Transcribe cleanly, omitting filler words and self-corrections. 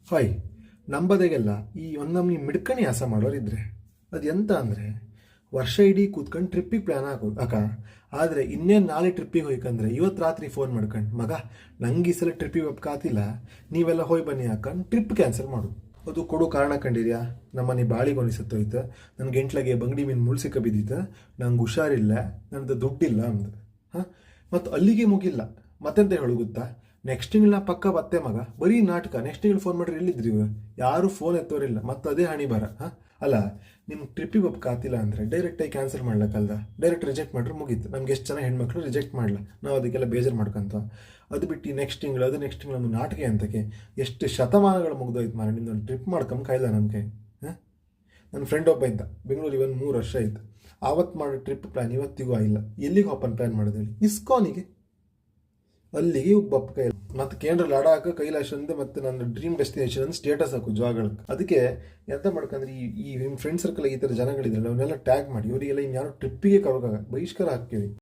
Hi, ನಂಬದಾಗೆಲ್ಲ ಈ ಒಂದೊಮ್ಮೆ ಮಿಡ್ಕಣಿ ಆಸ ಮಾಡೋರಿದ್ರೆ ಅದು ಎಂತ ಅಂದರೆ ವರ್ಷ ಇಡೀ ಕೂತ್ಕೊಂಡು ಟ್ರಿಪ್ಪಿಗೆ ಪ್ಲ್ಯಾನ್ ಹಾಕೋದು ಆದರೆ ಇನ್ನೇನು ನಾಳೆ ಟ್ರಿಪ್ಪಿಗೆ ಹೋಯ್ಕಂದ್ರೆ ಇವತ್ತು ರಾತ್ರಿ ಫೋನ್ ಮಾಡ್ಕೊಂಡು ಮಗ ನಂಗೆ ಈ ಸಲ ಟ್ರಿಪ್ಪಿಗೆ ಒಪ್ಕಾತಿಲ್ಲ, ನೀವೆಲ್ಲ ಹೋಗಿ ಬನ್ನಿ ಹಾಕೊಂಡು ಟ್ರಿಪ್ ಕ್ಯಾನ್ಸಲ್ ಮಾಡು. ಅದು ಕೊಡು ಕಾರಣ ಕಂಡಿದ್ಯಾ, ನಮ್ಮನೆ ಬಾಳಿಗೆ ಅನಿಸುತ್ತೋಯ್ತು, ನನಗೆ ಎಂಟ್ಲಗೆ ಬಂಗಡಿ ಮೀನು ಮುಳ್ಸಿಕ ಬಿದ್ದಿತ್ತು, ನಂಗೆ ಹುಷಾರಿಲ್ಲ, ನನ್ನದು ದುಡ್ಡಿಲ್ಲ ಅಂದು. ಹಾಂ, ಮತ್ತು ಅಲ್ಲಿಗೆ ಮುಗಿಲ್ಲ, ಮತ್ತೆಂತ ಹೇಳು ಗೊತ್ತಾ, ನೆಕ್ಸ್ಟ್ ತಿಂಗಳ ಪಕ್ಕ ಬತ್ತೆ ಮಗ, ಬರೀ ನಾಟಕ. ನೆಕ್ಸ್ಟ್ ತಿಂಗಳು ಫೋನ್ ಮಾಡ್ರಿ ಎಲ್ಲಿದ್ರಿ ಯಾರು ಫೋನ್ ಎತ್ತೋರಿಲ್ಲ, ಮತ್ತು ಅದೇ ಹಣಿ ಬರ. ಹಾಂ ಅಲ್ಲ, ನಿಮ್ಗೆ ಟ್ರಿಪ್ಪಿಗೆ ಒಪ್ಕಾತಿಲ್ಲ ಅಂದರೆ ಡೈರೆಕ್ಟಾಗಿ ಕ್ಯಾನ್ಸಲ್ ಮಾಡ್ಲಕ್ಕಲ್ದ, ಡೈರೆಕ್ಟ್ ರಿಜೆಕ್ಟ್ ಮಾಡ್ರೆ ಮುಗೀತು. ನಮ್ಗೆ ಎಷ್ಟು ಜನ ಹೆಣ್ಮಕ್ಳು ರಿಜೆಕ್ಟ್ ಮಾಡಲ್ಲ, ನಾವು ಅದಕ್ಕೆಲ್ಲ ಬೇಜಾರು ಮಾಡ್ಕೊಂತ. ಅದು ಬಿಟ್ಟು ನೆಕ್ಸ್ಟ್ ತಿಂಗಳು ನೆಕ್ಸ್ಟ್ ತಿಂಗಳು ಒಂದು ನಾಟಕ ಅಂತಕ್ಕೆ ಎಷ್ಟು ಶತಮಾನಗಳು ಮುಗ್ದೋಯ್ತು ಮಾರ, ನಿಮ್ದೊಂದು ಟ್ರಿಪ್ ಮಾಡ್ಕೊಂಬ ಕಾಯ್ದ ನಮಗೆ. ಹಾಂ, ನನ್ನ ಫ್ರೆಂಡ್ ಒಬ್ಬ ಇದ್ದ ಬೆಂಗಳೂರಿಗೆ, ಒಂದು 3 ವರ್ಷ ಆಯ್ತು. ಆವತ್ತು ಮಾಡೋ ಟ್ರಿಪ್ ಪ್ಲ್ಯಾನ್ ಇವತ್ತಿಗೂ ಆಗಿಲ್ಲ. ಎಲ್ಲಿಗೆ ಓಪನ್ ಪ್ಲ್ಯಾನ್ ಮಾಡೋದು ಹೇಳಿ? ಇಸ್ಕಾನಿಗೆ, ಅಲ್ಲಿಗೆ ಬಪ್ಪ ಕೈ ಮತ್ತು ಕೇಂದ್ರ ಲಡಾಖ್ ಕೈಲಾಶ ಅಂದೆ, ಮತ್ತು ನನ್ನ ಡ್ರೀಮ್ ಡೆಸ್ಟಿನೇಷನ್ ಅಂತ ಸ್ಟೇಟಸ್ ಹಾಕು ಜಾಗಗಳಿಗೆ. ಅದಕ್ಕೆ ಎಂತ ಮಾಡ್ಕಂದ್ರೆ ಈ ನಿಮ್ಮ ಫ್ರೆಂಡ್ ಸರ್ಕಲ್ ಈ ಥರ ಜನಗಳಿದ್ರಲ್ಲ ಅವನ್ನೆಲ್ಲ ಟ್ಯಾಗ್ ಮಾಡಿ, ಇವರಿಗೆಲ್ಲ ಇನ್ಯಾರು ಟ್ರಿಪ್ಪಿಗೆ ಕರೋಕಾಗ ಬಹಿಷ್ಕಾರ ಹಾಕ್ತೀವಿ.